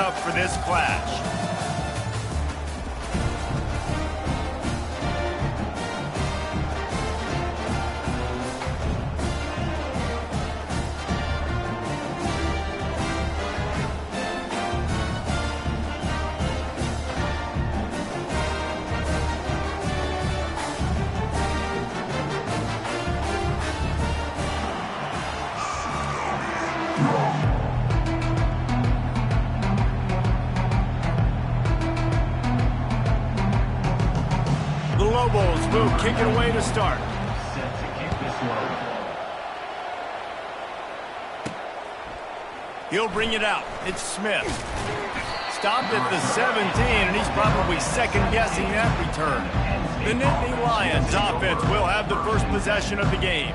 up for this clash. The Lobos will kick it away to start. He'll bring it out. It's Smith. Stopped at the 17, and he's probably second-guessing that return. The Nittany Lions offense will have the first possession of the game.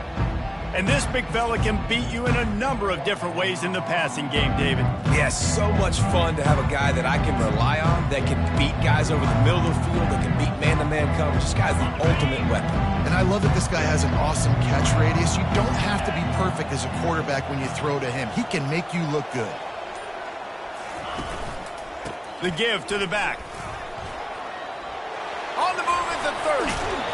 And this big fella can beat you in a number of different ways in the passing game, David. Yes, so much fun to have a guy that I can rely on, that can beat guys over the middle of the field, that can beat man-to-man coverage. This guy's the ultimate weapon. And I love that this guy has an awesome catch radius. You don't have to be perfect as a quarterback when you throw to him. He can make you look good. The give to the back. On the move at the 30.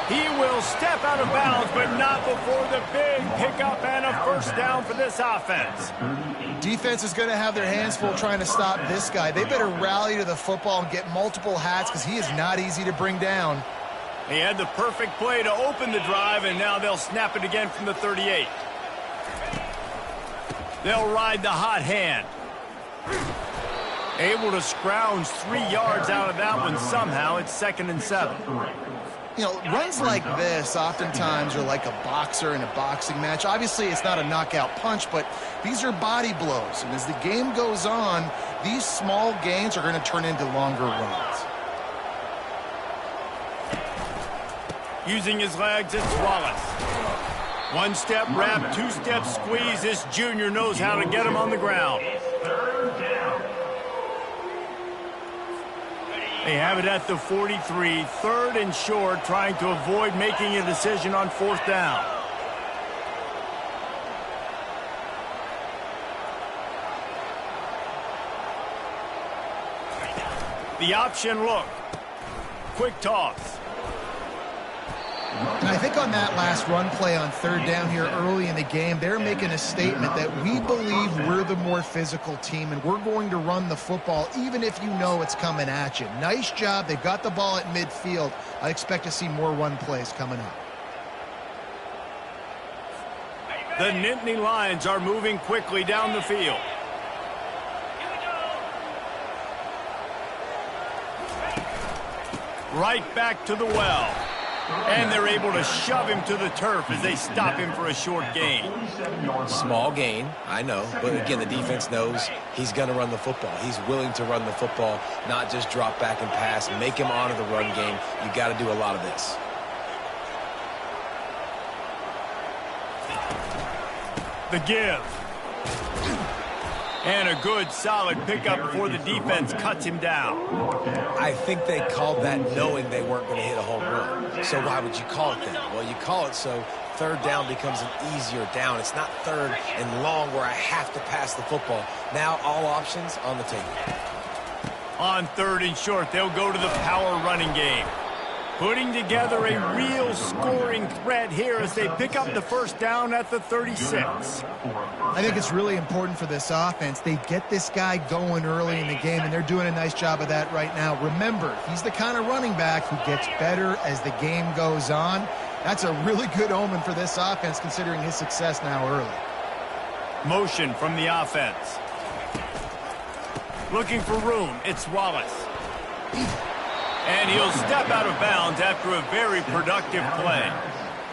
He will step out of bounds, but not before the big pickup and a first down for this offense. Defense is going to have their hands full trying to stop this guy. They better rally to the football and get multiple hats because he is not easy to bring down. He had the perfect play to open the drive, and now they'll snap it again from the 38. They'll ride the hot hand. Able to scrounge 3 yards out of that one somehow. It's 2nd and 7. You know, runs like this oftentimes are like a boxer in a boxing match. Obviously, it's not a knockout punch, but these are body blows. And as the game goes on, these small gains are going to turn into longer runs. Using his legs, it's Wallace. One-step wrap, two-step squeeze. This junior knows how to get him on the ground. They have it at the 43, 3rd and short, trying to avoid making a decision on 4th down. The option look. Quick toss. And I think on that last run play on 3rd down here early in the game, they're making a statement that we believe we're the more physical team and we're going to run the football even if you know it's coming at you. Nice job. They've got the ball at midfield. I expect to see more run plays coming up. The Nittany Lions are moving quickly down the field. Right back to the well. And they're able to shove him to the turf as they stop him for a short gain. Small gain, I know. But again, the defense knows he's going to run the football. He's willing to run the football, not just drop back and pass, make him honor the run game. You got to do a lot of this. The give. And a good, solid pickup before the defense cuts him down. I think they called that knowing they weren't going to hit a home run. So why would you call it then? Well, you call it so 3rd down becomes an easier down. It's not 3rd and long where I have to pass the football. Now all options on the table. On 3rd and short, they'll go to the power running game. Putting together a real scoring threat here as they pick up the first down at the 36. I think it's really important for this offense. They get this guy going early in the game, and they're doing a nice job of that right now. Remember, he's the kind of running back who gets better as the game goes on. That's a really good omen for this offense considering his success now early. Motion from the offense. Looking for room, it's Wallace. And he'll step out of bounds after a very productive play.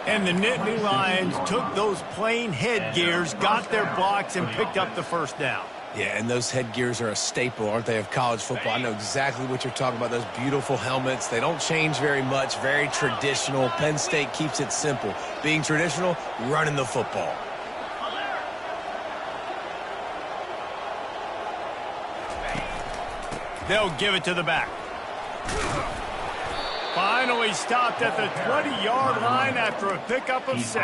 And the Nittany Lions took those plain headgears, got their blocks, and picked up the first down. Yeah, and those headgears are a staple, aren't they, of college football? I know exactly what you're talking about, those beautiful helmets. They don't change very much, very traditional. Penn State keeps it simple. Being traditional, running the football. They'll give it to the back. Finally stopped at the 20-yard line after a pickup of 6.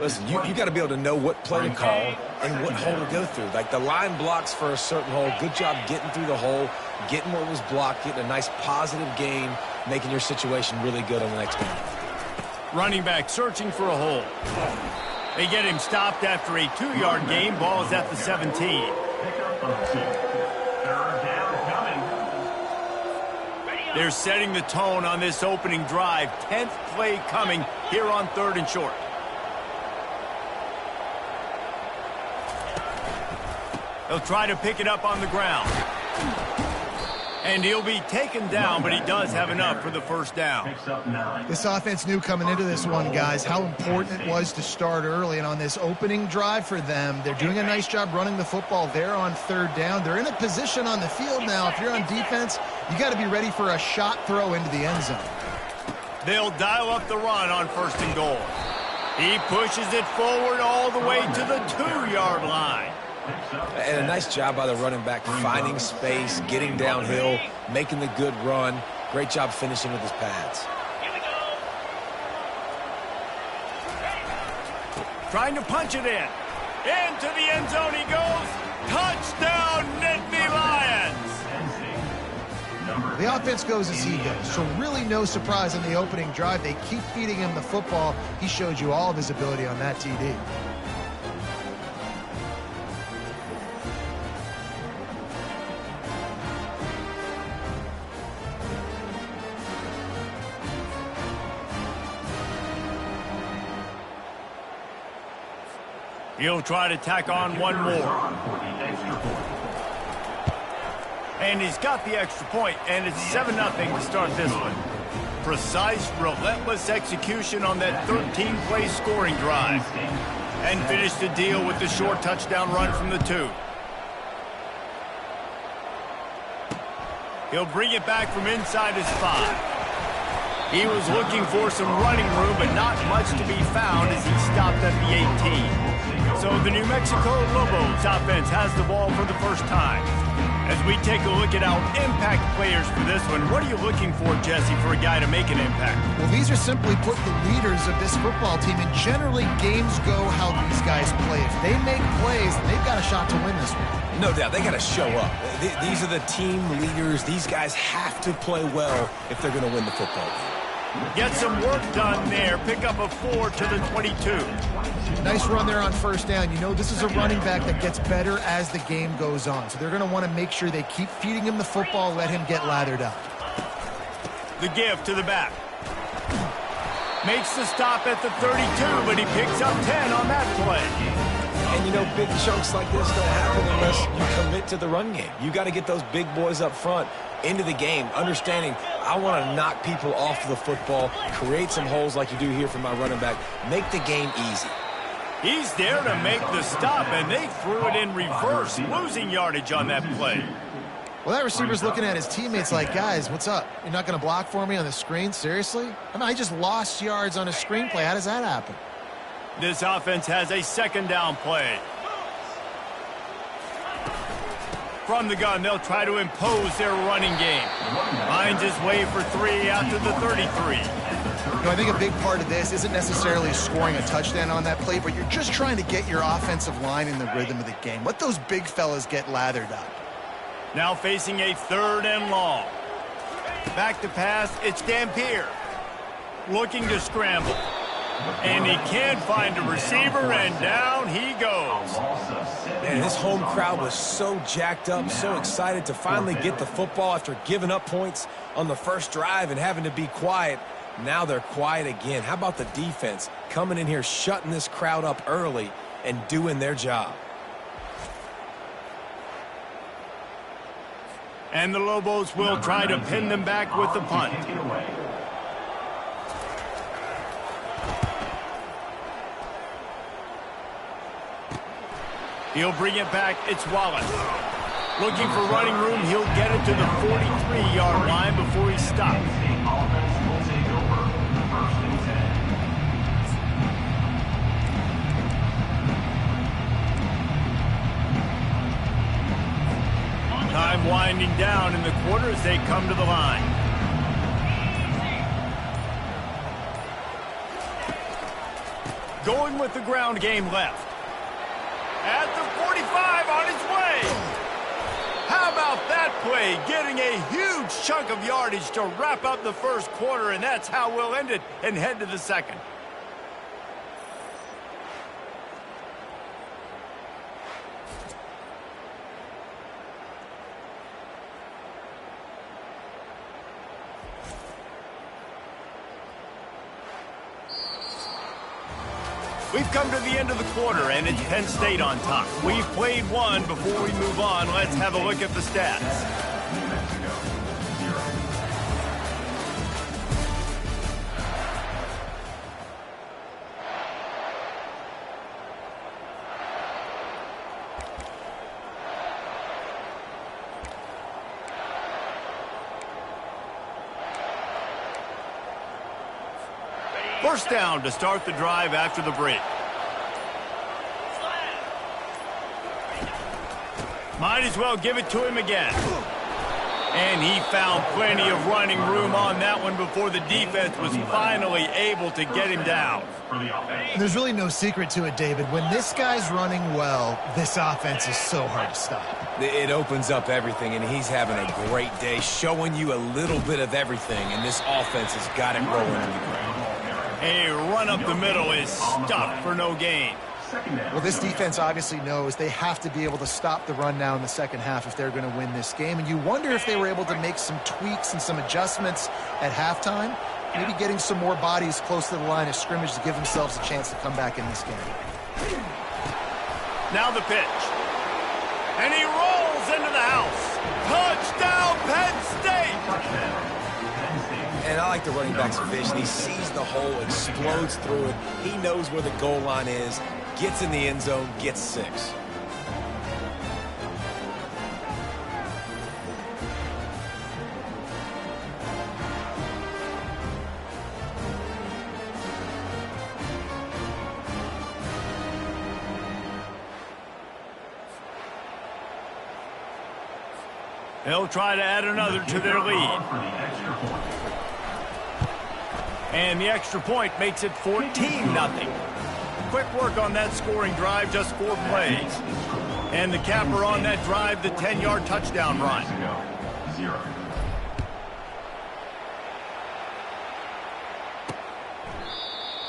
Listen, you got to be able to know what play to call and what hole to go through. Like the line blocks for a certain hole. Good job getting through the hole, getting what was blocked, getting a nice positive gain, making your situation really good on the next one. Running back searching for a hole. They get him stopped after a 2-yard gain. Ball is at the 17. They're setting the tone on this opening drive. 10th play coming here on 3rd and short. He'll try to pick it up on the ground. And he'll be taken down, but he does have enough for the first down. This offense knew coming into this one, guys, how important it was to start early. And on this opening drive for them, they're doing a nice job running the football there on 3rd down. They're in a position on the field now. If you're on defense, you got to be ready for a shot throw into the end zone. They'll dial up the run on 1st and goal. He pushes it forward all the way to the 2-yard line. And a nice job by the running back, finding space, getting downhill, making the good run. Great job finishing with his pads. Trying to punch it in. Into the end zone he goes. Touchdown, Nittany Lions! The offense goes as he goes, so really no surprise on the opening drive. They keep feeding him the football. He showed you all of his ability on that TD. He'll try to tack on one more. And he's got the extra point, and it's 7-0 to start this one. Precise, relentless execution on that 13-play scoring drive. And finish the deal with the short touchdown run from the 2. He'll bring it back from inside his 5. He was looking for some running room, but not much to be found as he stopped at the 18. So the New Mexico Lobos offense has the ball for the first time. As we take a look at our impact players for this one, what are you looking for, Jesse, for a guy to make an impact? Well, these are simply put the leaders of this football team, and generally games go how these guys play. If they make plays, they've got a shot to win this one. No doubt, they got to show up. These are the team leaders. These guys have to play well if they're going to win the football game. Get some work done there. Pick up a 4 to the 22. Nice run there on 1st down. You know, this is a running back that gets better as the game goes on. So they're going to want to make sure they keep feeding him the football, let him get lathered up. The give to the back. Makes the stop at the 32, but he picks up 10 on that play. And, you know, big chunks like this don't happen unless you commit to the run game. You got to get those big boys up front into the game, understanding I want to knock people off the football, create some holes like you do here for my running back, make the game easy. He's there to make the stop, and they threw it in reverse, losing yardage on that play. Well, that receiver's looking at his teammates like, guys, what's up? You're not going to block for me on the screen? Seriously? I mean, I just lost yards on a screenplay. How does that happen? This offense has a 2nd down play. From the gun, they'll try to impose their running game. Finds his way for 3 after the 33. You know, I think a big part of this isn't necessarily scoring a touchdown on that play, but you're just trying to get your offensive line in the rhythm of the game. Let those big fellas get lathered up. Now facing a 3rd and long. Back to pass, it's Dampier. Looking to scramble. And he can't find a receiver, and down he goes. Man, this home crowd was so jacked up, so excited to finally get the football after giving up points on the first drive and having to be quiet. Now they're quiet again. How about the defense coming in here, shutting this crowd up early and doing their job? And the Lobos will try to pin them back with the punt. He'll bring it back. It's Wallace. Looking for running room. He'll get it to the 43-yard line before he stops. Time winding down in the quarter as they come to the line. Going with the ground game left. At the 45 on his way. How about that play? Getting a huge chunk of yardage to wrap up the first quarter, and that's how we'll end it and head to the second. We've come to the end of the quarter, and it's Penn State on top. We've played one. Before we move on, let's have a look at the stats. First down to start the drive after the break. Might as well give it to him again. And he found plenty of running room on that one before the defense was finally able to get him down. There's really no secret to it, David. When this guy's running well, this offense is so hard to stop. It opens up everything, and he's having a great day, showing you a little bit of everything, and this offense has got it rolling in the ground. A run up the middle is stuffed for no gain. Well, this defense obviously knows they have to be able to stop the run now in the second half if they're going to win this game. And you wonder if they were able to make some tweaks and some adjustments at halftime, maybe getting some more bodies close to the line of scrimmage to give themselves a chance to come back in this game. Now the pitch. And he rolls into the house. Touchdown, Penn State! And I like the running back's vision. He sees the hole, explodes through it. He knows where the goal line is, gets in the end zone, gets 6. They'll try to add another to their lead. And the extra point makes it 14-0. Quick work on that scoring drive, just 4 plays. And the capper on that drive, the 10-yard touchdown run.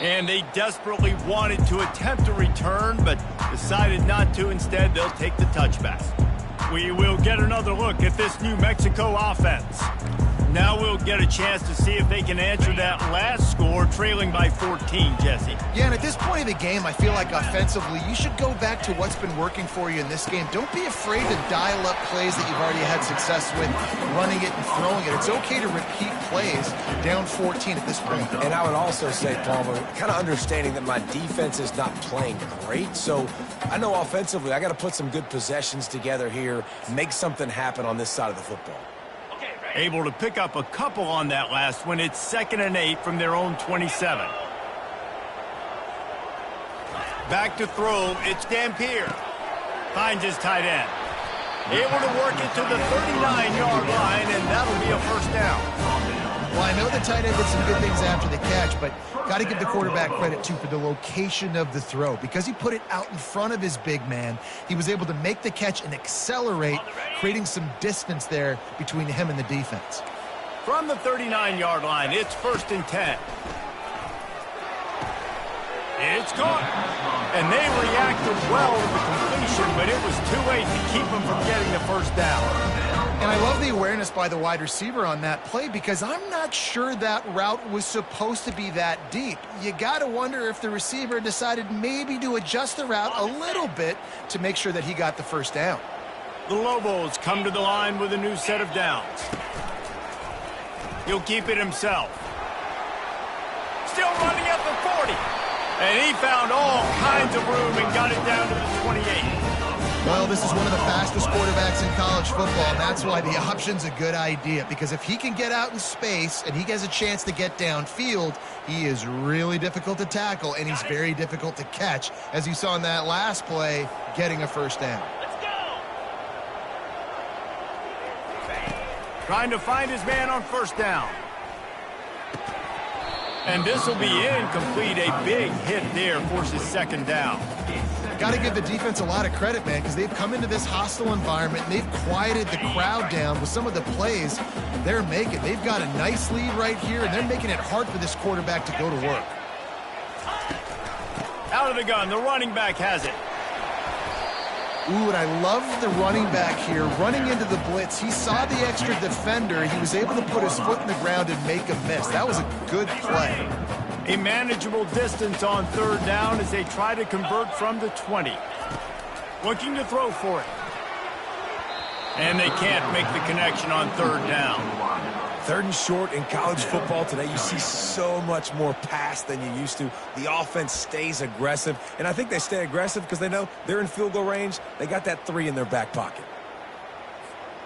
And they desperately wanted to attempt a return, but decided not to. Instead, they'll take the touchback. We will get another look at this New Mexico offense. Now we'll get a chance to see if they can answer that last score, trailing by 14, Jesse. Yeah, and at this point of the game, I feel like offensively, you should go back to what's been working for you in this game. Don't be afraid to dial up plays that you've already had success with, running it and throwing it. It's okay to repeat plays down 14 at this point. And I would also say, Palmer, kind of understanding that my defense is not playing great, so I know offensively I got to put some good possessions together here, make something happen on this side of the football. Able to pick up a couple on that last one. It's 2nd and 8 from their own 27. Back to throw. It's Dampier. Finds his tight end. Able to work it to the 39-yard line, and that'll be a first down. Well, I know the tight end did some good things after the catch, but got to give the quarterback credit, too, for the location of the throw. Because he put it out in front of his big man, he was able to make the catch and accelerate, creating some distance there between him and the defense. From the 39-yard line, it's 1st and 10. It's caught. And they reacted well to the completion, but it was too late to keep them from getting the first down. And I love the awareness by the wide receiver on that play because I'm not sure that route was supposed to be that deep. You got to wonder if the receiver decided maybe to adjust the route a little bit to make sure that he got the first down. The Lobos come to the line with a new set of downs. He'll keep it himself. Still running at the 40. And he found all kinds of room and got it down to the 28. Well, this is one of the fastest quarterbacks in college football, and that's why the option's a good idea. Because if he can get out in space and he has a chance to get downfield, he is really difficult to tackle, and he's very difficult to catch, as you saw in that last play, getting a first down. Trying to find his man on first down. And this will be incomplete. A big hit there forces second down. Got to give the defense a lot of credit, man, because they've come into this hostile environment and they've quieted the crowd down with some of the plays they're making. They've got a nice lead right here, and they're making it hard for this quarterback to go to work. Out of the gun, the running back has it. Ooh, and I love the running back here running into the blitz. He saw the extra defender. He was able to put his foot in the ground and make a miss. That was a good play. A manageable distance on third down as they try to convert from the 20. Looking to throw for it. And they can't make the connection on third down. Third and short in college football today, you see so much more pass than you used to. The offense stays aggressive, and I think they stay aggressive because they know they're in field goal range. They got that 3 in their back pocket.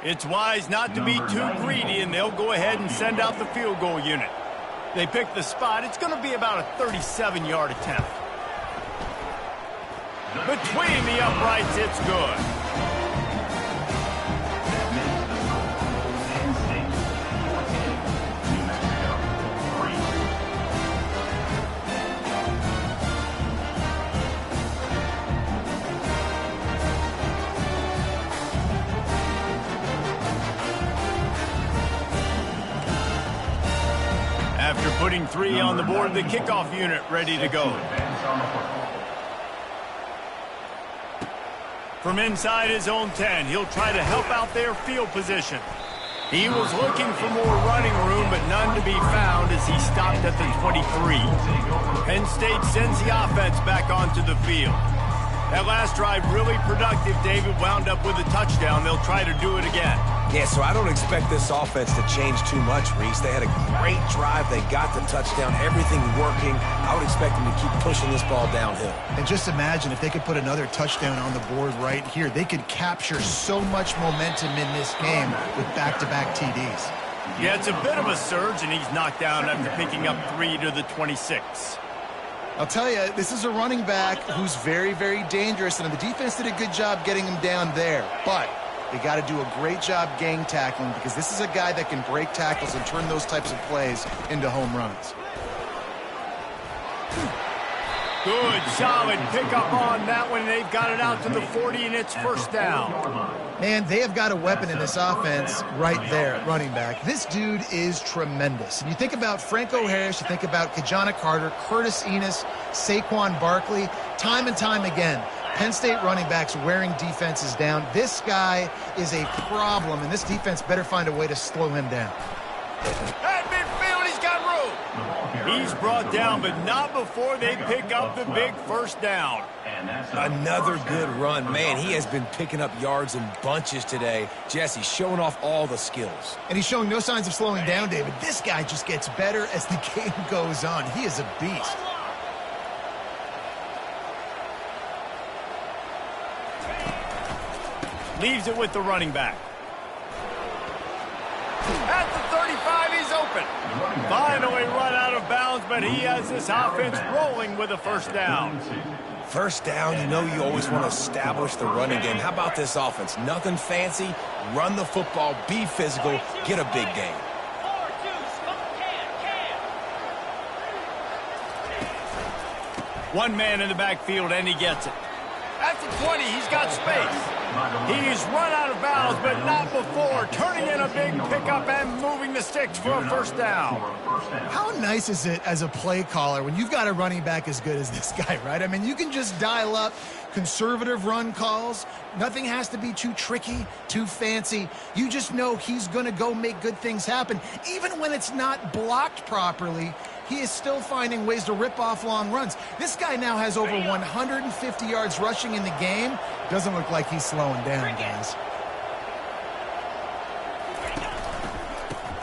It's wise not to be too greedy, and they'll go ahead and send out the field goal unit. They pick the spot. It's going to be about a 37-yard attempt. Between the uprights, it's good. After putting 3 on the board, the kickoff unit ready to go. From inside his own 10, he'll try to help out their field position. He was looking for more running room, but none to be found as he stopped at the 23. Penn State sends the offense back onto the field. That last drive really productive. David wound up with a touchdown. They'll try to do it again. Yeah, so I don't expect this offense to change too much, Reese. They had a great drive. They got the touchdown. Everything working. I would expect them to keep pushing this ball downhill. And just imagine if they could put another touchdown on the board right here. They could capture so much momentum in this game with back-to-back TDs. Yeah, it's a bit of a surge, and he's knocked down after picking up 3 to the 26. I'll tell you, this is a running back who's very, very dangerous, and the defense did a good job getting him down there. But they got to do a great job gang tackling because this is a guy that can break tackles and turn those types of plays into home runs. Good, solid pickup on that one. They've got it out to the 40, and it's first down. Man, they have got a weapon in this offense right there at running back. This dude is tremendous. And you think about Franco Harris, you think about Kajana Carter, Curtis Enos, Saquon Barkley, time and time again. Penn State running backs wearing defenses down. This guy is a problem, and this defense better find a way to slow him down. At midfield, he's got room. He's brought down, but not before they pick up the big first down. Another good run. Man, he has been picking up yards in bunches today. Jesse showing off all the skills. And he's showing no signs of slowing down, David. This guy just gets better as the game goes on. He is a beast. Leaves it with the running back. At the 35, he's open. Finally run out of bounds, but he has this offense rolling with a first down. First down, you know you always want to establish the running game. How about this offense? Nothing fancy. Run the football, be physical, get a big gain. One man in the backfield, and he gets it. At the 20, he's got space. He's run out of bounds, but not before. Turning in a big pickup and moving the sticks for a first down. How nice is it as a play caller when you've got a running back as good as this guy, right? I mean, you can just dial up conservative run calls. Nothing has to be too tricky, too fancy. You just know he's going to go make good things happen. Even when it's not blocked properly, he is still finding ways to rip off long runs. This guy now has over 150 yards rushing in the game. Doesn't look like he's slowing down, guys.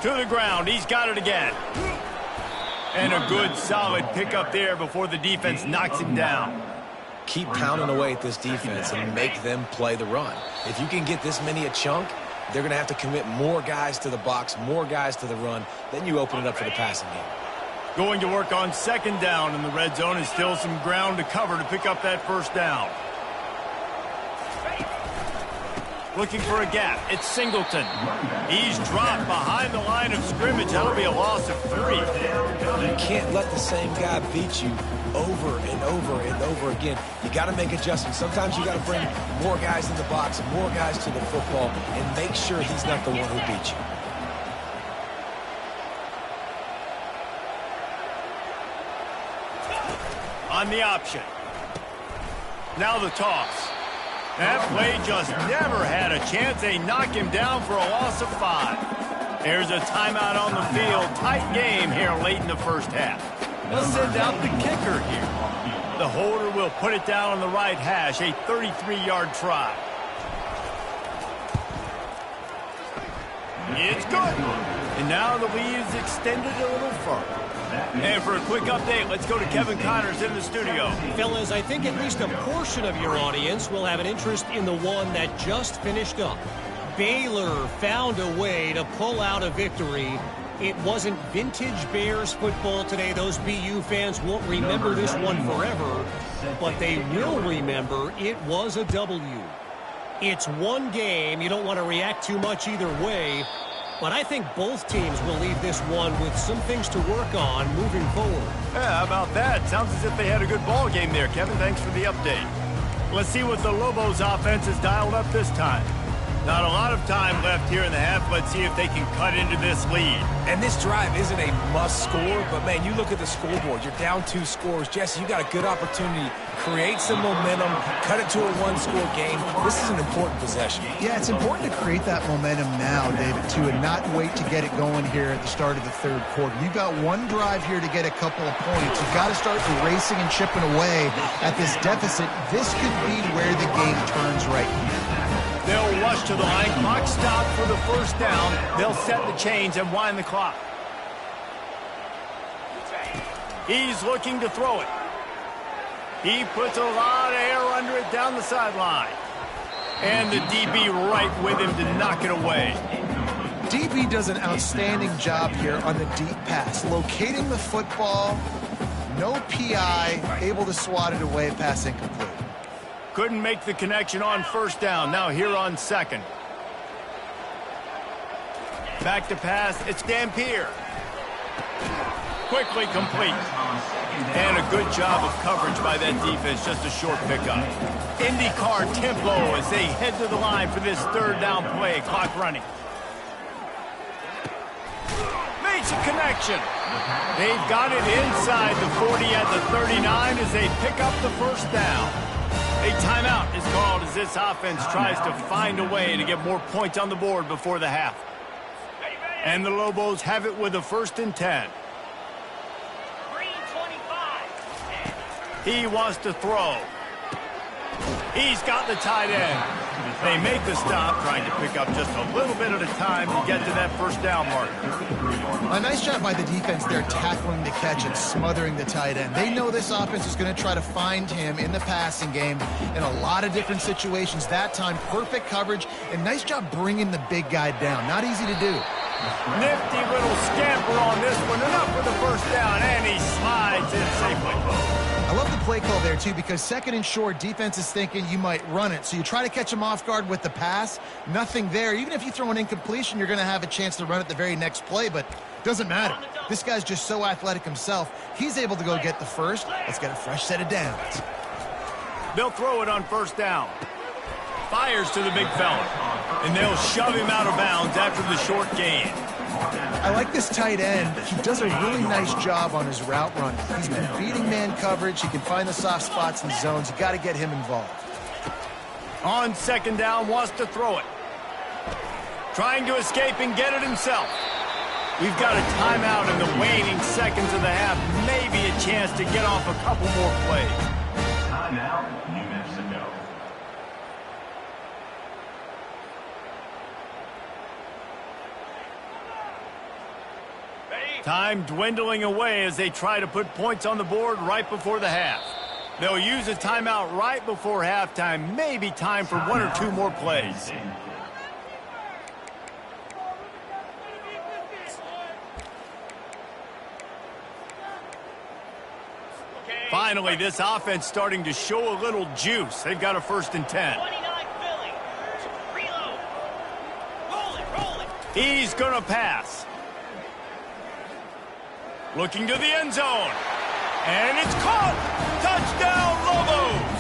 To the ground, he's got it again. And a good, solid pickup there before the defense knocks him down. Keep pounding away at this defense and make them play the run. If you can get this many a chunk, they're going to have to commit more guys to the box, more guys to the run. Then you open it up for the passing game. Going to work on second down in the red zone, and still some ground to cover to pick up that first down. Looking for a gap. It's Singleton. He's dropped behind the line of scrimmage. That'll be a loss of 3. You can't let the same guy beat you over and over and over again. You got to make adjustments. Sometimes you got to bring more guys in the box, more guys to the football, and make sure he's not the one who beat you. On the option. Now the toss. That play just never had a chance. They knock him down for a loss of 5. There's a timeout on the field. Tight game here late in the first half. They'll send out the kicker here. The holder will put it down on the right hash. A 33-yard try. It's good. And now the lead is extended a little further. And for a quick update, let's go to Kevin Connors in the studio. Fellas, I think at least a portion of your audience will have an interest in the one that just finished up. Baylor found a way to pull out a victory. It wasn't vintage Bears football today. Those BU fans won't remember this one forever, but they will remember it was a W. It's one game. You don't want to react too much either way. But I think both teams will leave this one with some things to work on moving forward. Yeah, how about that? Sounds as if they had a good ball game there, Kevin. Thanks for the update. Let's see what the Lobos offense has dialed up this time. Not a lot of time left here in the half. Let's see if they can cut into this lead. And this drive isn't a must score, but man, you look at the scoreboard. You're down 2 scores. Jesse, you got a good opportunity. Create some momentum. Cut it to a 1-score game. This is an important possession. Yeah, it's important to create that momentum now, David, too, and not wait to get it going here at the start of the third quarter. You've got one drive here to get a couple of points. You've got to start erasing and chipping away at this deficit. This could be where the game turns right here. They'll rush to the line. Clock stop for the first down. They'll set the chains and wind the clock. He's looking to throw it. He puts a lot of air under it down the sideline. And the DB right with him to knock it away. DB does an outstanding job here on the deep pass. Locating the football, no PI, able to swat it away, pass incomplete. Couldn't make the connection on first down. Now here on second. Back to pass. It's Dampier. Quickly complete. And a good job of coverage by that defense. Just a short pickup. IndyCar tempo as they head to the line for this third down play. Clock running. Makes a connection. They've got it inside the 40 at the 39 as they pick up the first down. A timeout is called as this offense tries to find a way to get more points on the board before the half. And the Lobos have it with a 1st and 10. He wants to throw. He's got the tight end. They make the stop, trying to pick up just a little bit at a time to get to that first down marker. A nice job by the defense there, tackling the catch and smothering the tight end. They know this offense is going to try to find him in the passing game in a lot of different situations. That time, perfect coverage, and nice job bringing the big guy down. Not easy to do. Nifty little scamper on this one, enough for the first down, and he slides in safely. I love the play call there, too, because 2nd and short, defense is thinking you might run it. So you try to catch him off guard with the pass. Nothing there. Even if you throw an incompletion, you're going to have a chance to run it the very next play, but it doesn't matter. This guy's just so athletic himself. He's able to go get the first. Let's get a fresh set of downs. They'll throw it on first down. Fires to the big fella. And they'll shove him out of bounds after the short gain. I like this tight end. He does a really nice job on his route run. He's been beating man coverage. He can find the soft spots and zones. You got to get him involved. On 2nd down, wants to throw it. Trying to escape and get it himself. We've got a timeout in the waning seconds of the half. Maybe a chance to get off a couple more plays. Timeout, New Mexico. Time dwindling away as they try to put points on the board right before the half. They'll use a timeout right before halftime. Maybe time for 1 or 2 more plays. Finally, this offense starting to show a little juice. They've got a 1st and 10. He's going to pass. Looking to the end zone. And it's caught. Touchdown, Lobos.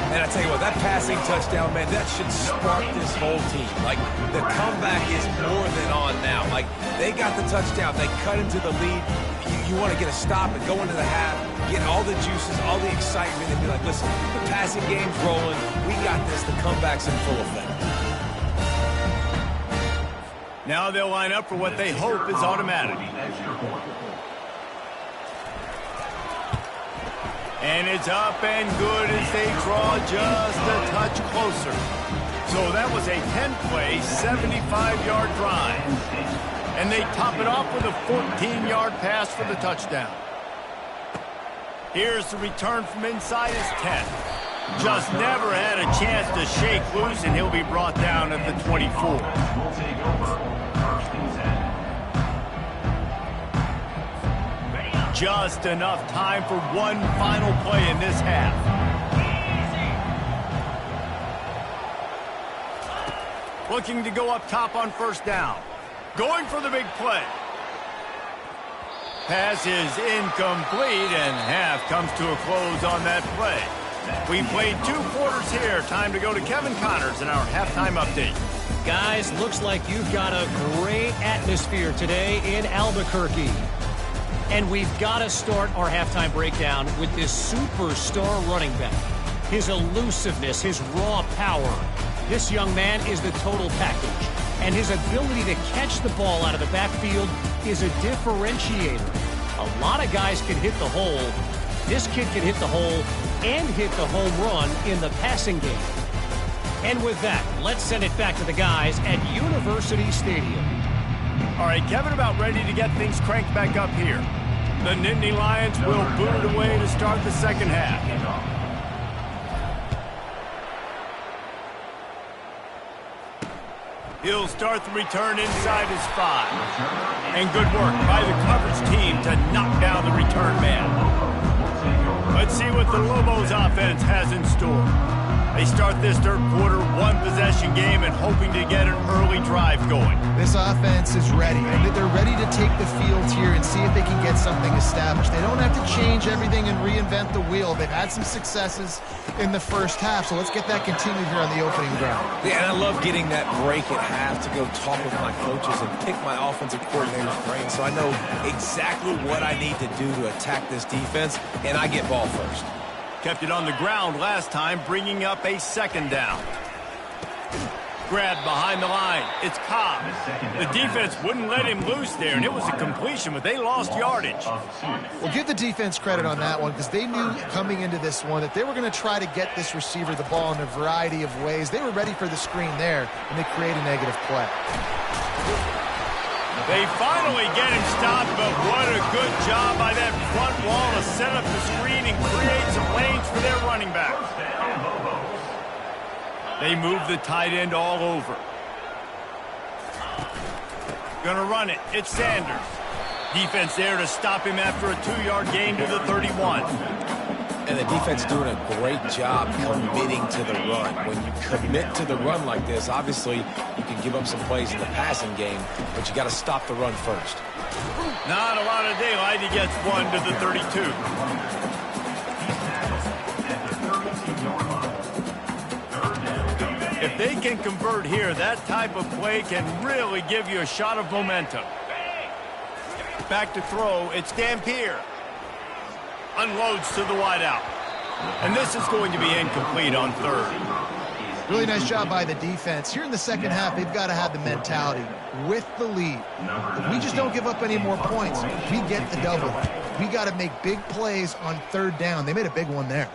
And I tell you what, that passing touchdown, man, that should spark this whole team. Like, the comeback is more than on now. Like, they got the touchdown. They cut into the lead. You want to get a stop and go into the half, get all the juices, all the excitement, and be like, listen, the passing game's rolling. We got this. The comeback's in full effect. Now they'll line up for what they hope is automatic. And it's up and good as they draw just a touch closer. So that was a 10-play, 75-yard drive. And they top it off with a 14-yard pass for the touchdown. Here's the return from inside his 10. Just never had a chance to shake loose, and he'll be brought down at the 24. Just enough time for one final play in this half. Looking to go up top on first down. Going for the big play. Pass is incomplete, and half comes to a close on that play. We played 2 quarters here. Time to go to Kevin Connors in our halftime update. Guys, looks like you've got a great atmosphere today in Albuquerque. And we've got to start our halftime breakdown with this superstar running back. His elusiveness, his raw power. This young man is the total package. And his ability to catch the ball out of the backfield is a differentiator. A lot of guys can hit the hole. This kid can hit the hole and hit the home run in the passing game. And with that, let's send it back to the guys at University Stadium. All right, Kevin, about ready to get things cranked back up here. The Nittany Lions will boot it away to start the second half. He'll start the return inside his 5. And good work by the coverage team to knock down the return man. Let's see what the Lobos offense has in store. They start this third quarter one-possession game and hoping to get an early drive going. This offense is ready, and they're ready to take the field here and see if they can get something established. They don't have to change everything and reinvent the wheel. They've had some successes in the first half, so let's get that continued here on the opening drive. Yeah, and I love getting that break at half to go talk with my coaches and pick my offensive coordinator's brain so I know exactly what I need to do to attack this defense, and I get ball first. Kept it on the ground last time, bringing up a second down. Grabbed behind the line. It's Cobb. The defense wouldn't let him loose there, and it was a completion, but they lost yardage. Well, give the defense credit on that one because they knew coming into this one that they were going to try to get this receiver the ball in a variety of ways. They were ready for the screen there, and they create a negative play. They finally get him stopped, but what a good job by that front wall to set up the screen and create some lanes for their running back. They move the tight end all over. Gonna run it. It's Sanders. Defense there to stop him after a 2-yard gain to the 31. And the defense doing a great job committing to the run. When you commit to the run like this, obviously you can give up some plays in the passing game, but you got to stop the run first. Not a lot of daylight. He gets one to the 32. If they can convert here, that type of play can really give you a shot of momentum. Back to throw. It's Dampier. Unloads to the wideout. And this is going to be incomplete on third. Really nice job by the defense. Here in the second half, they've got to have the mentality with the lead. If we just don't give up any more points, we get the double. We got to make big plays on third down. They made a big one there.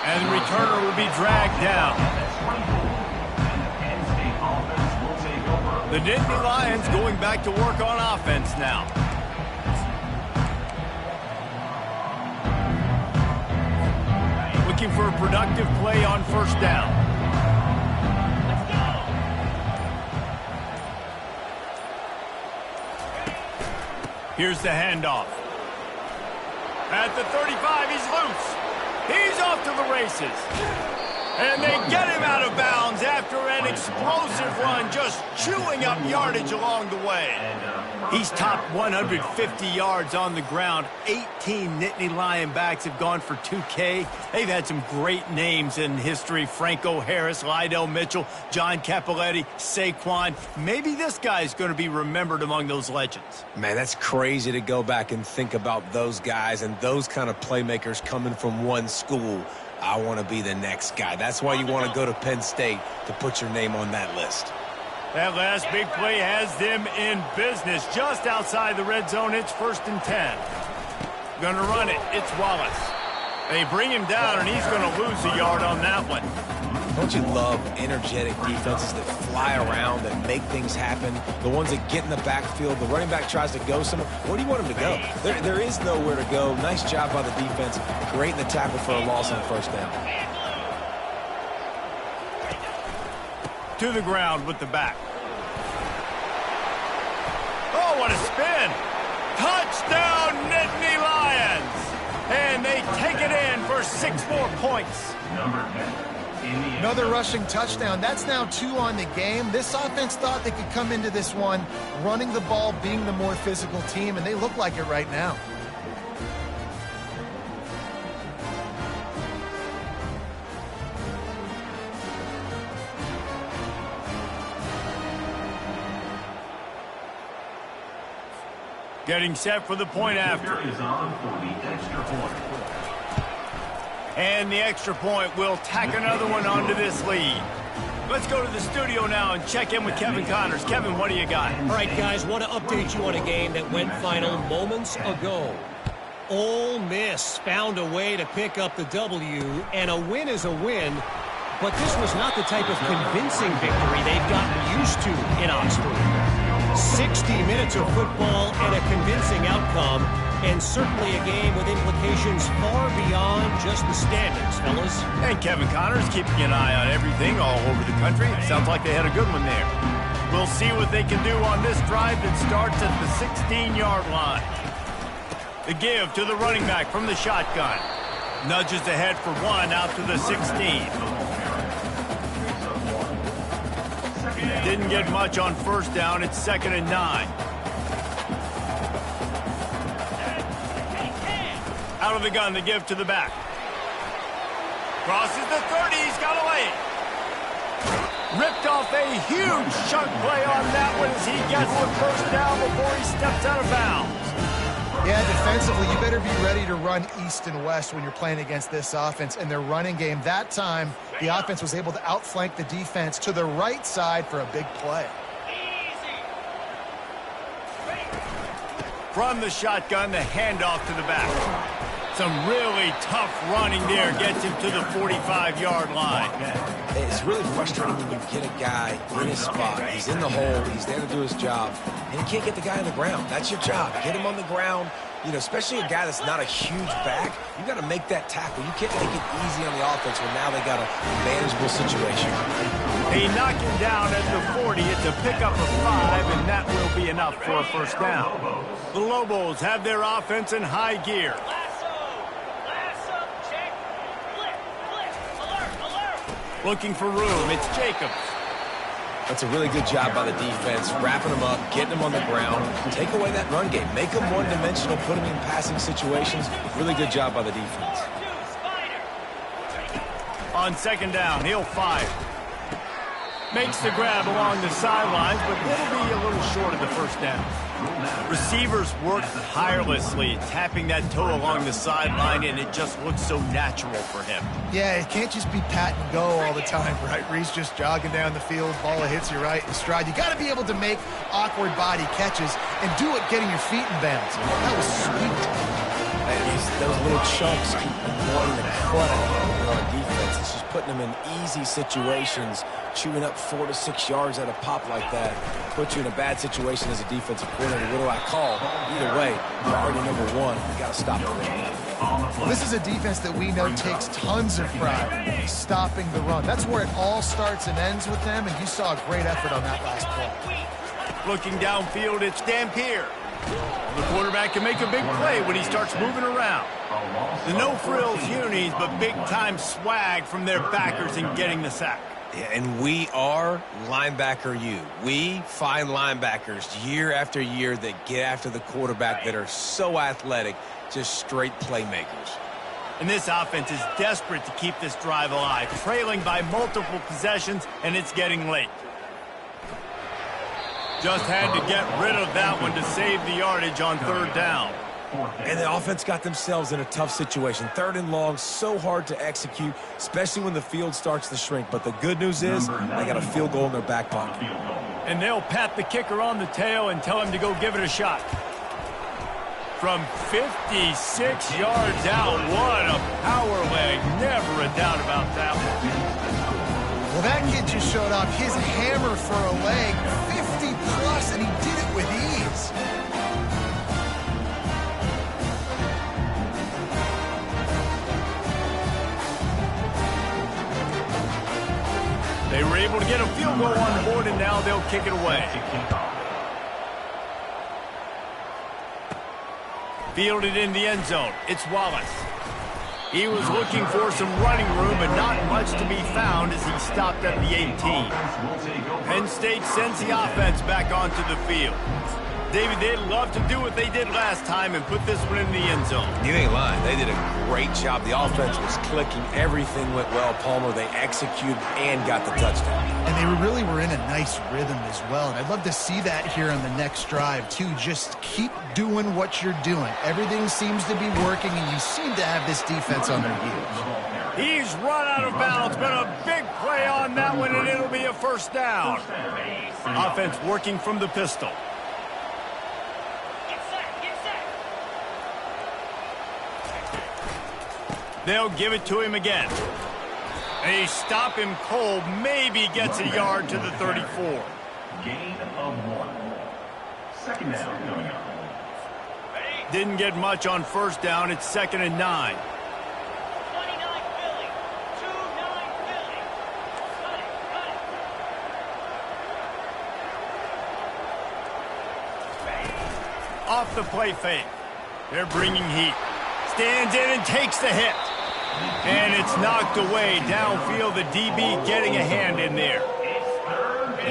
And the returner will be dragged down. The Nittany Lions going back to work on offense now. Looking for a productive play on first down. Here's the handoff. At the 35, he's loose. He's off to the races. And they get him out of bounds after an explosive run, just chewing up yardage along the way. He's topped 150 yards on the ground. 18 Nittany Lion backs have gone for 2K. They've had some great names in history. Franco Harris, Lydell Mitchell, John Cappelletti, Saquon. Maybe this guy's going to be remembered among those legends. Man, that's crazy to go back and think about those guys and those kind of playmakers coming from one school. I want to be the next guy. That's why you want to go to Penn State, to put your name on that list. That last big play has them in business. Just outside the red zone, it's 1st and 10. Gonna run it. It's Wallace. They bring him down, and he's gonna lose a yard on that one. Don't you love energetic defenses that fly around, that make things happen? The ones that get in the backfield, the running back tries to go somewhere. Where do you want him to go? There is nowhere to go. Nice job by the defense. Great in the tackle for a loss on 1st down. To the ground with the back. Oh, what a spin. Touchdown, Nittany Lions. And they take it in for 6 more points. Another rushing touchdown. That's now 2 on the game. This offense thought they could come into this one running the ball, being the more physical team, and they look like it right now. Getting set for the point after. And the extra point will tack another one onto this lead. Let's go to the studio now and check in with Kevin Connors. Kevin, what do you got? All right, guys, want to update you on a game that went final moments ago. Ole Miss found a way to pick up the W, and a win is a win, but this was not the type of convincing victory they've gotten used to in Oxford. 60 minutes of football and a convincing outcome, and certainly a game with implications far beyond just the standings, fellas. And Kevin Connors keeping an eye on everything all over the country. Sounds like they had a good one there. We'll see what they can do on this drive that starts at the 16-yard line. The give to the running back from the shotgun. Nudges ahead for 1 out to the 16. Didn't get much on 1st down. It's 2nd and 9. Out of the gun, the give to the back. Crosses the 30. He's got away. Ripped off a huge chunk play on that one as he gets the 1st down before he steps out of bounds. Yeah, defensively, you better be ready to run east and west when you're playing against this offense. And their running game, that time, the offense was able to outflank the defense to the right side for a big play. From the shotgun, the handoff to the back. Some really tough running there gets him to the 45-yard line. It's really frustrating when you get a guy in his spot. He's in the hole. He's there to do his job. And you can't get the guy on the ground. That's your job. Get him on the ground. You know, especially a guy that's not a huge back. You got to make that tackle. You can't make it easy on the offense when now they got a manageable situation. They knock him down at the 40. It's a pickup of 5, and that will be enough for a 1st down. The Lobos have their offense in high gear. Looking for room. It's Jacobs. That's a really good job by the defense, wrapping them up, getting them on the ground. Take away that run game. Make them one-dimensional, put them in passing situations. Really good job by the defense. On 2nd down, he'll fire. Makes the grab along the sidelines, but it'll be a little short of the 1st down. Receivers work tirelessly, tapping that toe along the sideline, and it just looks so natural for him. Yeah, it can't just be pat and go all the time, right? Reese just jogging down the field, ball hits you right in stride. You got to be able to make awkward body catches and do it getting your feet in bounds. That was sweet. And those little chunks keep wanting to cut on defense. It's just putting them in easy situations, chewing up 4 to 6 yards at a pop like that. Put you in a bad situation as a defensive coordinator. What do I call? Either way, priority number 1, you got to stop the run. Well, this is a defense that we know takes tons of pride in stopping the run. That's where it all starts and ends with them, and you saw a great effort on that last play. Looking downfield, it's Dampier. The quarterback can make a big play when he starts moving around. The no-frills unis, but big-time swag from their backers in getting the sack. Yeah, and we are linebacker U. We find linebackers year after year that get after the quarterback that are so athletic, just straight playmakers. And this offense is desperate to keep this drive alive, trailing by multiple possessions, and it's getting late. Just had to get rid of that one to save the yardage on third down. And the offense got themselves in a tough situation. Third and long, so hard to execute, especially when the field starts to shrink. But the good news is they got a field goal in their back pocket. And they'll pat the kicker on the tail and tell him to go give it a shot. From 56 yards out, what a power leg. Never a doubt about that one. Well, that kid just showed off his hammer for a leg, 50-plus, and he did it with ease. They were able to get a field goal on the board, and now they'll kick it away. Fielded in the end zone. It's Wallace. He was looking for some running room, but not much to be found as he stopped at the 18. Penn State sends the offense back onto the field. David, they'd love to do what they did last time and put this one in the end zone. You ain't lying. They did a great job. The offense was clicking. Everything went well, Palmer. They executed and got the touchdown. And they really were in a nice rhythm as well. And I'd love to see that here on the next drive, too. Just keep doing what you're doing. Everything seems to be working, and you seem to have this defense on their heels. He's run out of bounds, but a big play on that one, and it'll be a first down. Offense working from the pistol. They'll give it to him again. They stop him cold, maybe gets a yard to the 34. Gain of 1. Second down going on. Didn't get much on first down. It's 2nd and 9. 29 Philly. 2-9 Philly. Cut it. Off the play fake. They're bringing heat. Stands in and takes the hit. And it's knocked away downfield. The DB getting a hand in there.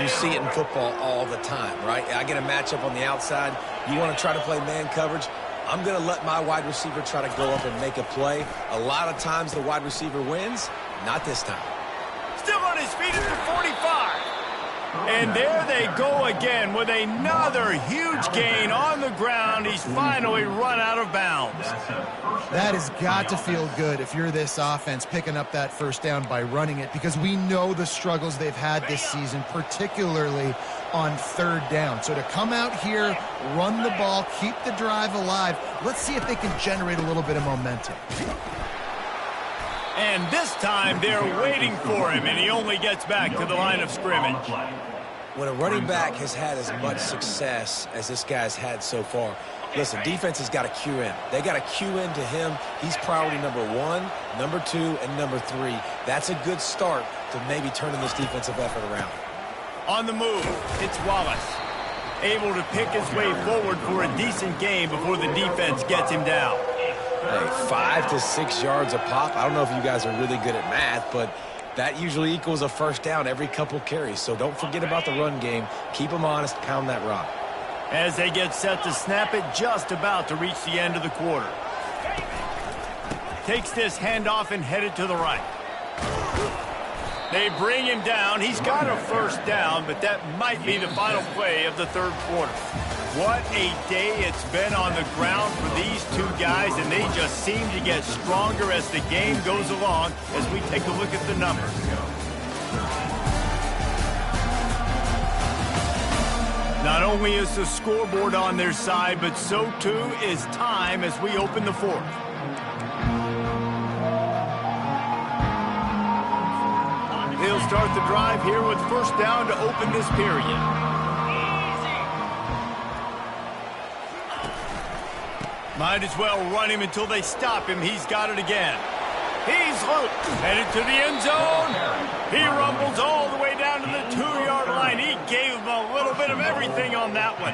You see it in football all the time, right? I get a matchup on the outside. You want to try to play man coverage. I'm going to let my wide receiver try to go up and make a play. A lot of times the wide receiver wins. Not this time. Still on his feet at the 45. And there they go again with another huge gain on the ground. He's finally run out of bounds. That has got to feel good if you're this offense picking up that first down by running it, because we know the struggles they've had this season, particularly on third down. So to come out here, run the ball, keep the drive alive, let's see if they can generate a little bit of momentum. And this time they're waiting for him, and he only gets back to the line of scrimmage. When a running back has had as much success as this guy's had so far, listen, defense has got to cue in. They got to cue in to him. He's priority number 1, number 2, and number 3. That's a good start to maybe turning this defensive effort around. On the move, it's Wallace. Able to pick his way forward for a decent gain before the defense gets him down. Hey, 5 to 6 yards a pop. I don't know if you guys are really good at math, but that usually equals a first down every couple carries. So don't forget about the run game. Keep them honest. Pound that rock. As they get set to snap it, just about to reach the end of the quarter. Takes this handoff and headed to the right. They bring him down. He's got a first down, but that might be the final play of the third quarter. What a day it's been on the ground for these two guys, and they just seem to get stronger as the game goes along as we take a look at the numbers. Not only is the scoreboard on their side, but so too is time as we open the fourth. They'll start the drive here with first down to open this period. Might as well run him until they stop him. He's got it again. He's loose. Headed to the end zone. He rumbles all the way down to the 2-yard line. He gave him a little bit bit of everything on that one.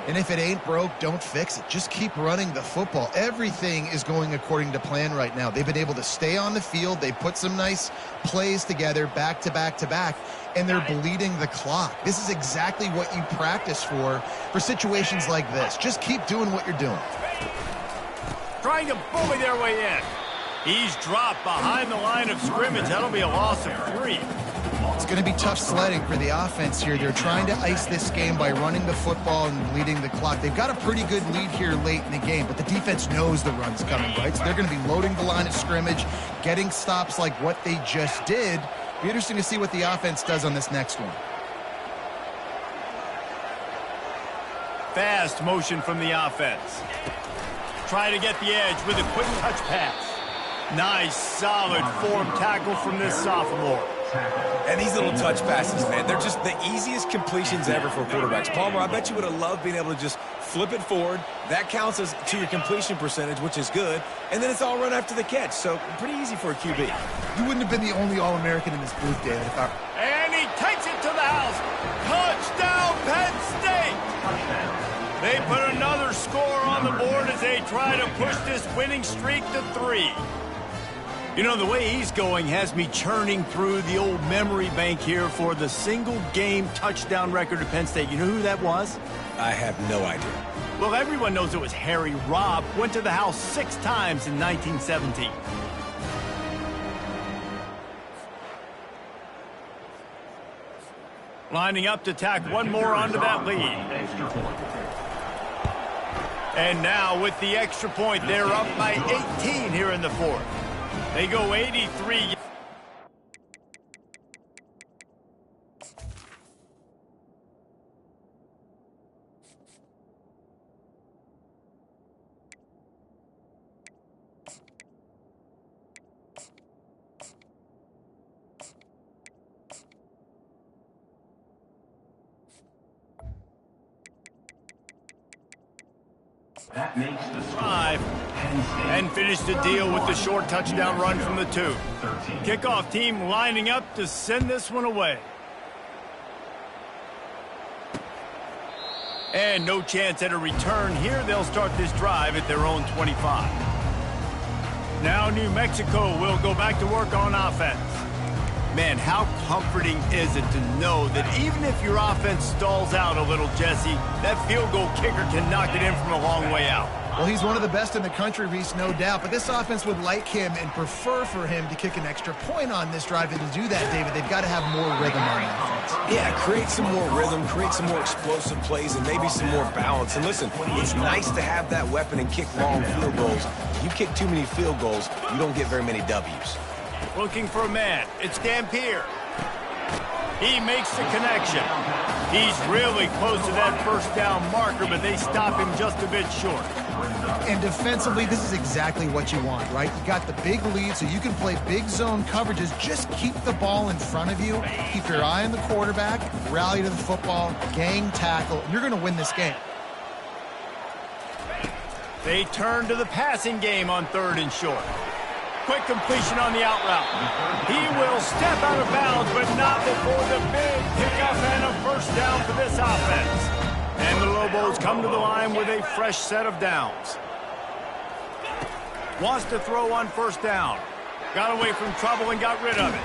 And if it ain't broke, don't fix it. Just keep running the football. Everything is going according to plan right now. They've been able to stay on the field. They put some nice plays together back to back to back, and they're bleeding the clock. This is exactly what you practice for situations like this. Just keep doing what you're doing. Trying to bully their way in. He's dropped behind the line of scrimmage. That'll be a loss of 3. It's going to be tough sledding for the offense here. They're trying to ice this game by running the football and bleeding the clock. They've got a pretty good lead here late in the game, but the defense knows the run's coming, right? So they're going to be loading the line of scrimmage, getting stops like what they just did. Be interesting to see what the offense does on this next one. Fast motion from the offense. Try to get the edge with a quick touch pass. Nice, solid form tackle from this sophomore. And these little touch passes, man, they're just the easiest completions ever for quarterbacks. Palmer, I bet you would have loved being able to just flip it forward. That counts as to your completion percentage, which is good. And then it's all run after the catch. So pretty easy for a QB. You wouldn't have been the only All-American in this booth, David. And he takes it to the house. Touchdown, Penn State! They put another score on the board as they try to push this winning streak to 3. You know, the way he's going has me churning through the old memory bank here for the single-game touchdown record at Penn State. You know who that was? I have no idea. Well, everyone knows it was Harry Robb. Went to the house 6 times in 1917. Lining up to tack one more onto that lead. And now with the extra point, they're up by 18 here in the 4th. They go 83. That makes the 5 and finish the deal with the short touchdown run from the 2. Kickoff team lining up to send this one away. And no chance at a return here. They'll start this drive at their own 25. Now New Mexico will go back to work on offense. Man, how comforting is it to know that even if your offense stalls out a little, Jesse, that field goal kicker can knock it in from a long way out. Well, he's one of the best in the country, Reese, no doubt. But this offense would like him and prefer for him to kick an extra point on this drive. And to do that, David, they've got to have more rhythm on offense. Yeah, create some more rhythm, create some more explosive plays, and maybe some more balance. And listen, it's nice to have that weapon and kick long field goals. If you kick too many field goals, you don't get very many W's. Looking for a man. It's Dampier. He makes the connection. He's really close to that first down marker, but they stop him just a bit short. And defensively, this is exactly what you want, right? You got the big lead, so you can play big zone coverages. Just keep the ball in front of you. Keep your eye on the quarterback. Rally to the football. Gang tackle. And you're going to win this game. They turn to the passing game on 3rd and short. Quick completion on the out route. He will step out of bounds, but not before the big pickup and a first down for this offense. And the Lobos come to the line with a fresh set of downs. Wants to throw on 1st down. Got away from trouble and got rid of it.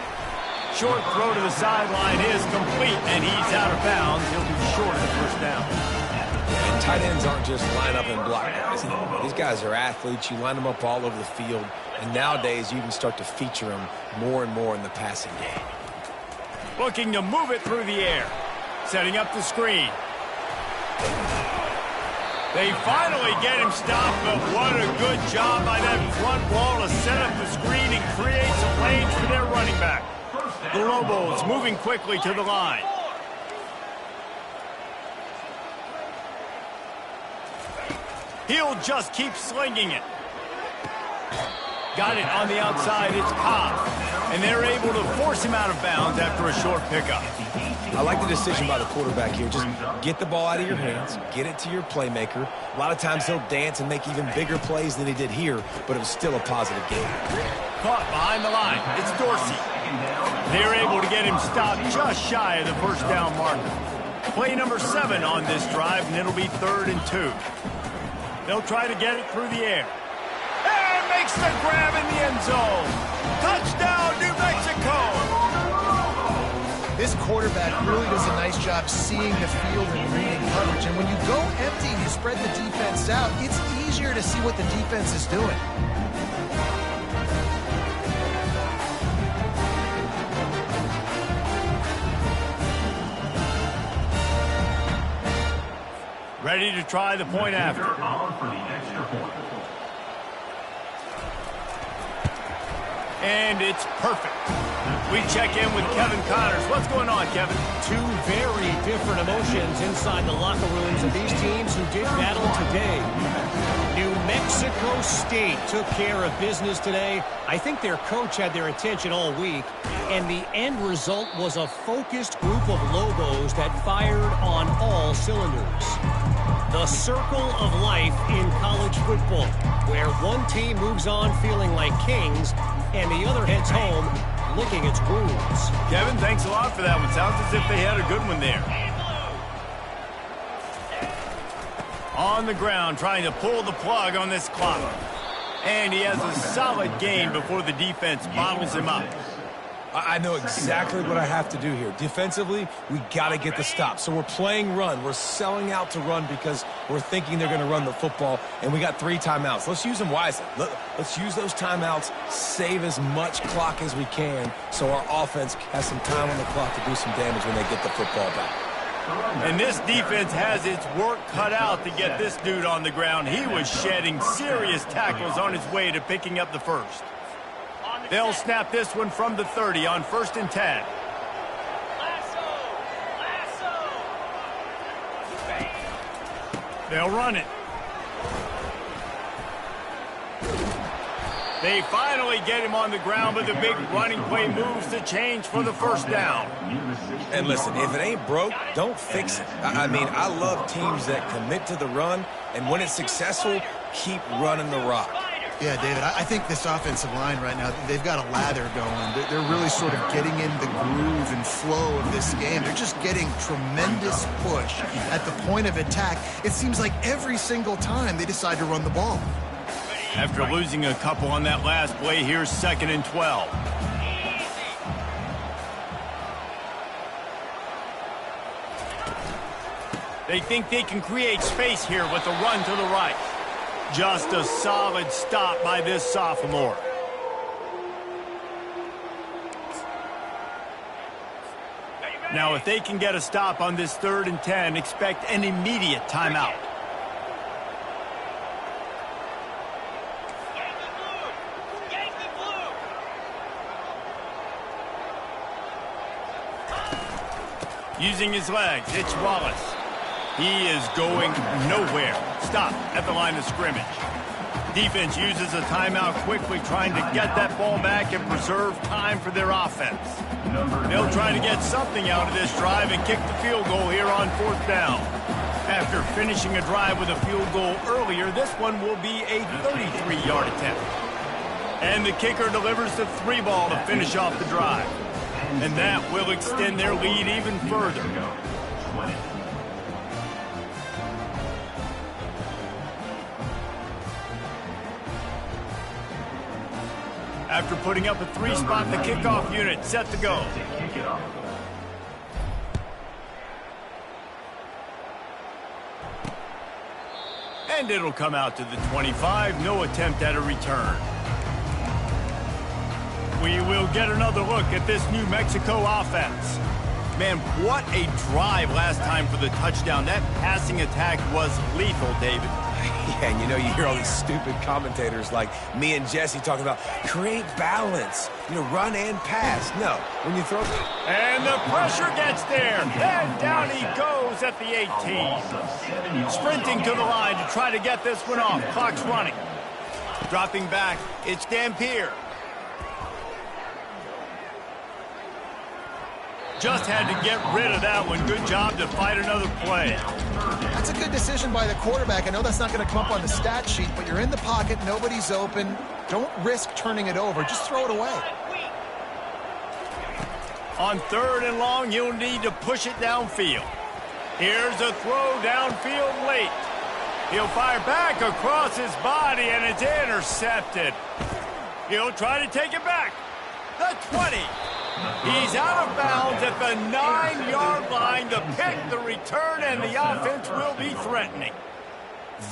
Short throw to the sideline is complete, and he's out of bounds. He'll be short of the 1st down. And tight ends aren't just line up and block guys. These guys are athletes. You line them up all over the field. And nowadays, you can start to feature them more and more in the passing game. Looking to move it through the air. Setting up the screen. They finally get him stopped, but what a good job by that front wall to set up the screen and create some lanes for their running back. The Lobos moving quickly to the line. He'll just keep slinging it. Got it on the outside. It's Cobb. And they're able to force him out of bounds after a short pickup. I like the decision by the quarterback here. Just get the ball out of your hands, get it to your playmaker. A lot of times he'll dance and make even bigger plays than he did here, but it was still a positive game. Caught behind the line. It's Dorsey. They're able to get him stopped just shy of the 1st down marker. Play number 7 on this drive, and it'll be 3rd and 2. They'll try to get it through the air. And makes the grab in the end zone. Touchdown, New Mexico! This quarterback really does a nice job seeing the field and reading coverage. And when you go empty and you spread the defense out, it's easier to see what the defense is doing. Ready to try the point after. On for the extra point. And it's perfect. We check in with Kevin Connors. What's going on, Kevin? Two very different emotions inside the locker rooms of these teams who did battle today. New Mexico State took care of business today. I think their coach had their attention all week, and the end result was a focused group of Lobos that fired on all cylinders. The circle of life in college football, where one team moves on feeling like kings and the other heads home licking its wounds. Kevin, thanks a lot for that one. Sounds as if they had a good one there. On the ground, trying to pull the plug on this clock. And he has a solid gain before the defense bottles him up. I know exactly what I have to do here. Defensively, we got to get the stop. So we're playing run. We're selling out to run because we're thinking they're going to run the football, and we got 3 timeouts. Let's use them wisely. Let's use those timeouts, save as much clock as we can so our offense has some time on the clock to do some damage when they get the football back. And this defense has its work cut out to get this dude on the ground. He was shedding serious tackles on his way to picking up the first. They'll snap this one from the 30 on 1st and 10. They'll run it. They finally get him on the ground, but the big running play moves the change for the first down. And listen, if it ain't broke, don't fix it. I mean, I love teams that commit to the run, and when it's successful, keep running the rock. Yeah, David, I think this offensive line right now, they've got a lather going. They're really sort of getting in the groove and flow of this game. They're just getting tremendous push at the point of attack. It seems like every single time they decide to run the ball. After losing a couple on that last play, here's 2nd and 12. They think they can create space here with a run to the right. Just a solid stop by this sophomore. Now, if they can get a stop on this 3rd and 10, expect an immediate timeout. Using his legs, it's Wallace. He is going nowhere. Stop at the line of scrimmage. Defense uses a timeout quickly, trying to get that ball back and preserve time for their offense. They'll try to get something out of this drive and kick the field goal here on 4th down. After finishing a drive with a field goal earlier, this one will be a 33-yard attempt. And the kicker delivers the 3-ball to finish off the drive. And that will extend their lead even further. After putting up a 3-spot, the kickoff unit set to go. And it'll come out to the 25. No attempt at a return. We will get another look at this New Mexico offense. Man, what a drive last time for the touchdown. That passing attack was lethal, David. Yeah, and you know, you hear all these stupid commentators like me and Jesse talking about create balance, run and pass. No, when you throw... And the pressure gets there. And down he goes at the 18. Sprinting to the line to try to get this one off. Clock's running. Dropping back, it's Dampier. Just had to get rid of that one. Good job to fight another play. That's a good decision by the quarterback. I know that's not going to come up on the stat sheet, but you're in the pocket, nobody's open. Don't risk turning it over. Just throw it away. On 3rd and long, you'll need to push it downfield. Here's a throw downfield late. He'll fire back across his body, and it's intercepted. He'll try to take it back. The 20. He's out of bounds at the 9-yard line. The pick, the return, and the offense will be threatening.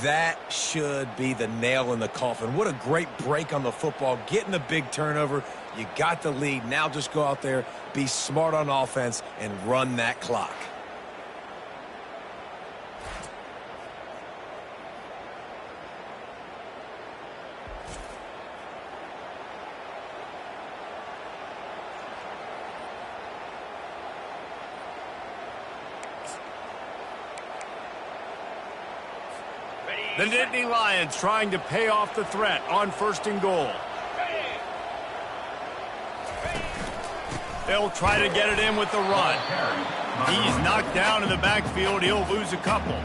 That should be the nail in the coffin. What a great break on the football. Getting the big turnover. You got the lead. Now just go out there, be smart on offense, and run that clock. The Nittany Lions trying to pay off the threat on 1st and goal. They'll try to get it in with the run. He's knocked down in the backfield. He'll lose a couple.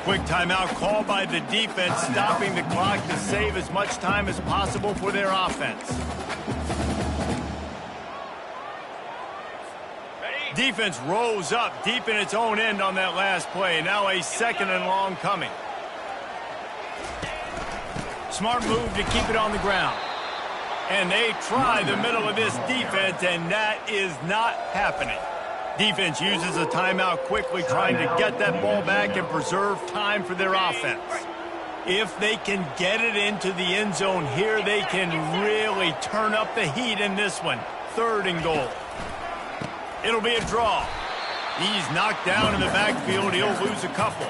Quick timeout call by the defense, stopping the clock to save as much time as possible for their offense. Defense rolls up deep in its own end on that last play. Now a 2nd and long coming. Smart move to keep it on the ground. And they try the middle of this defense, and that is not happening. Defense uses a timeout quickly, trying to get that ball back and preserve time for their offense. If they can get it into the end zone here, they can really turn up the heat in this one. 3rd and goal. It'll be a draw. He's knocked down in the backfield. He'll lose a couple.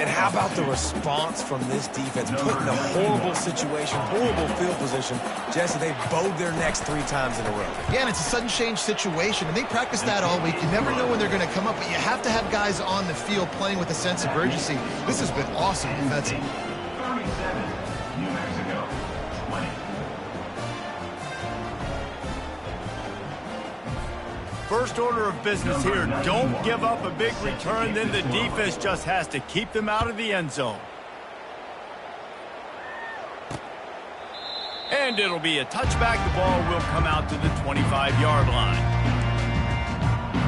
And how about the response from this defense? Put in a horrible situation, horrible field position. Jesse, they've bowed their necks 3 times in a row. Yeah, and it's a sudden change situation, and they practice that all week. You never know when they're going to come up, but you have to have guys on the field playing with a sense of urgency. This has been awesome defensively. 37, New Mexico, 20. First order of business here, don't give up a big return, then the defense just has to keep them out of the end zone. And it'll be a touchback. The ball will come out to the 25-yard line.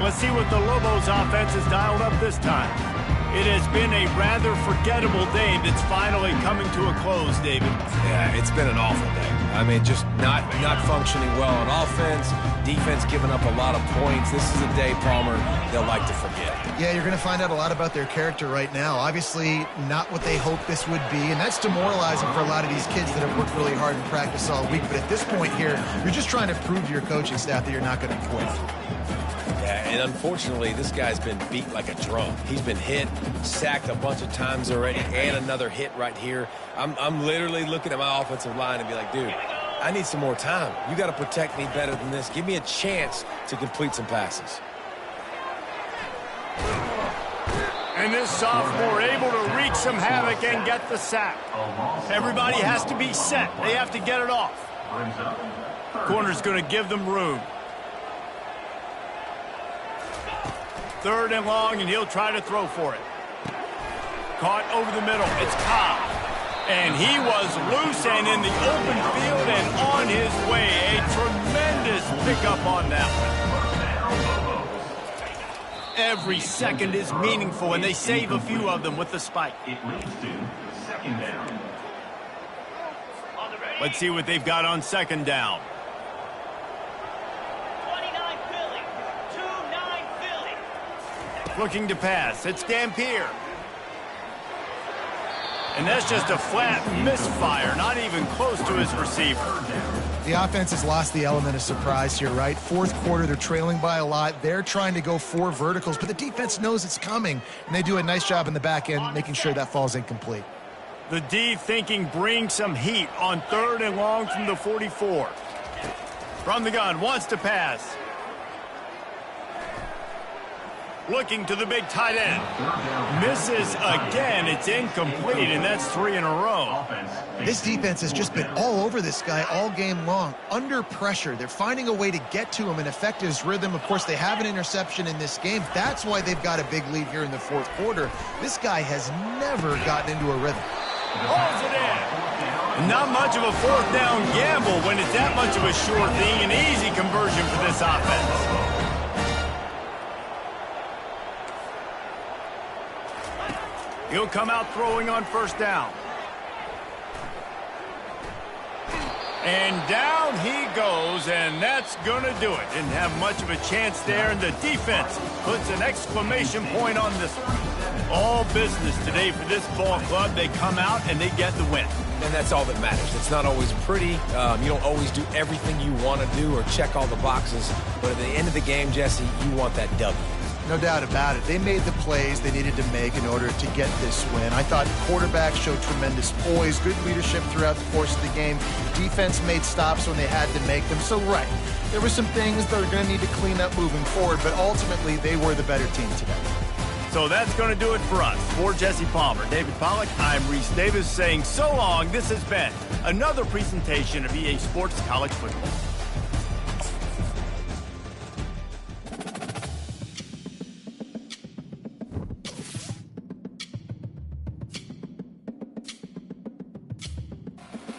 Let's see what the Lobos offense has dialed up this time. It has been a rather forgettable day that's finally coming to a close, David. Yeah, it's been an awful day. I mean, just not functioning well on offense, defense giving up a lot of points. This is a day, Palmer, they'll like to forget. Yeah, you're going to find out a lot about their character right now. Obviously, not what they hoped this would be, and that's demoralizing for a lot of these kids that have worked really hard in practice all week. But at this point here, you're just trying to prove to your coaching staff that you're not going to quit. Yeah, and unfortunately, this guy's been beat like a drum. He's been hit, sacked a bunch of times already, and another hit right here. I'm literally looking at my offensive line and be like, dude, I need some more time. You got to protect me better than this. Give me a chance to complete some passes. And this sophomore able to wreak some havoc and get the sack. Everybody has to be set. They have to get it off. Corner's going to give them room. 3rd and long, and he'll try to throw for it. Caught over the middle. It's Cobb. And he was loose and in the open field and on his way. A tremendous pickup on that one. Every second is meaningful, and they save a few of them with the spike. It leads to 2nd down. Let's see what they've got on 2nd down. 29 Philly. 2-9 Philly. Looking to pass. It's Dampier. And that's just a flat misfire, not even close to his receiver. The offense has lost the element of surprise here, right? 4th quarter, they're trailing by a lot. They're trying to go 4 verticals, but the defense knows it's coming, and they do a nice job in the back end making sure that falls incomplete. The D thinking bring some heat on 3rd and long from the 44. From the gun, wants to pass. Looking to the big tight end. Misses again. It's incomplete, and that's 3 in a row. This defense has just been all over this guy all game long. Under pressure, they're finding a way to get to him and affect his rhythm. Of course, they have an interception in this game. That's why they've got a big lead here in the 4th quarter. This guy has never gotten into a rhythm. Hauls it in. Not much of a 4th down gamble when it's that much of a sure thing. An easy conversion for this offense. He'll come out throwing on first down. And down he goes, and that's going to do it. Didn't have much of a chance there, and the defense puts an exclamation point on this one. All business today for this ball club. They come out and they get the win. And that's all that matters. It's not always pretty. You don't always do everything you want to do or check all the boxes. But at the end of the game, Jesse, you want that W. No doubt about it. They made the plays they needed to make in order to get this win. I thought the quarterback showed tremendous poise, good leadership throughout the course of the game. The defense made stops when they had to make them. So, right, there were some things they're going to need to clean up moving forward, but ultimately they were the better team today. So that's going to do it for us. For Jesse Palmer, David Pollack, I'm Reese Davis saying so long. This has been another presentation of EA Sports College Football.